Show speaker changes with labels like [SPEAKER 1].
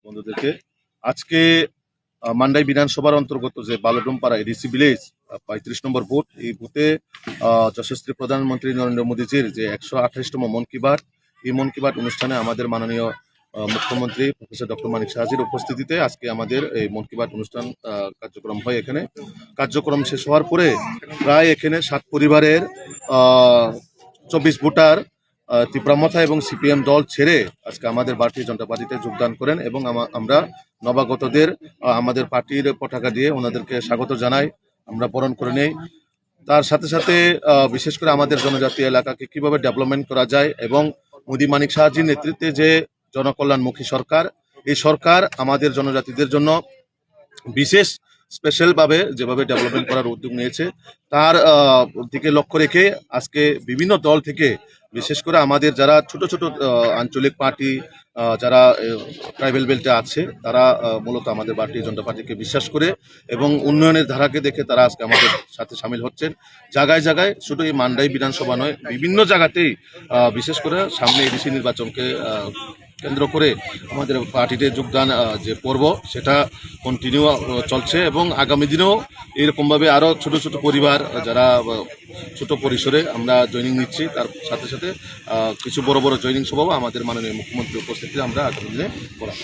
[SPEAKER 1] বন্ধুদেরকে আজকে মান্ডাই বিধানসভার অন্তর্গত যে বালুডুমপাড়া এডিসি ভিলেজ ৩৫ নম্বর বুথ, এই বুথে যশস্বী প্রধানমন্ত্রী নরেন্দ্র মোদীজির যে ১২৮তম মন কি বাত, এই মন কি বাত অনুষ্ঠানে আমাদের মাননীয় মুখ্যমন্ত্রী প্রফেসর ডক্টর মানিক সাহাজির উপস্থিতিতে আজকে আমাদের এই মন কি বাত অনুষ্ঠান কার্যক্রম হয়। এখানে কার্যক্রম শেষ হওয়ার পরে প্রায় এখানে ৭ পরিবারের ২৪ ভোটার তীব্রামথা এবং সিপিএম দল ছেড়ে আজকে আমাদের ভারতীয় জনতা পার্টিতে যোগদান করেন এবং আমরা নবাগতদের আমাদের পার্টির পতাকা দিয়ে ওনাদেরকে স্বাগত জানাই, আমরা বরণ করে নেই। তার সাথে সাথে বিশেষ করে আমাদের জনজাতি এলাকাকে কিভাবে ডেভেলপমেন্ট করা যায় এবং মোদী মানিক সাহাজির নেতৃত্বে যে জনকল্যাণমুখী সরকার, এই সরকার আমাদের জনজাতিদের জন্য বিশেষ স্পেশালভাবে যেভাবে ডেভেলপমেন্ট করার উদ্যোগ নিয়েছে তার দিকে লক্ষ্য রেখে আজকে বিভিন্ন দল থেকে, বিশেষ করে আমাদের যারা ছোট ছোট আঞ্চলিক পার্টি যারা ট্রাইবেল বেল্টে আছে, তারা মূলত আমাদের ভারতীয় জনতা পার্টিকে বিশ্বাস করে এবং উন্নয়নের ধারাকে দেখে তারা আজকে আমাদের সাথে সামিল হচ্ছেন। জায়গায় জায়গায় শুধু এই মান্ডাই বিধানসভা নয়, বিভিন্ন জায়গাতেই বিশেষ করে সামনে এডিসি নির্বাচনকে কেন্দ্র করে আমাদের পার্টিতে যোগদান যে পর্ব সেটা কন্টিনিউ চলছে এবং আগামী দিনেও এরকমভাবে আরও ছোট ছোট পরিবার যারা ছোট পরিসরে আমরা জয়েনিং নিচ্ছি, তার সাথে সাথে কিছু বড় বড় জয়েনিং সভাও আমাদের মাননীয় মুখ্যমন্ত্রীর উপস্থিতিতে আমরা আগামী দিনে করা।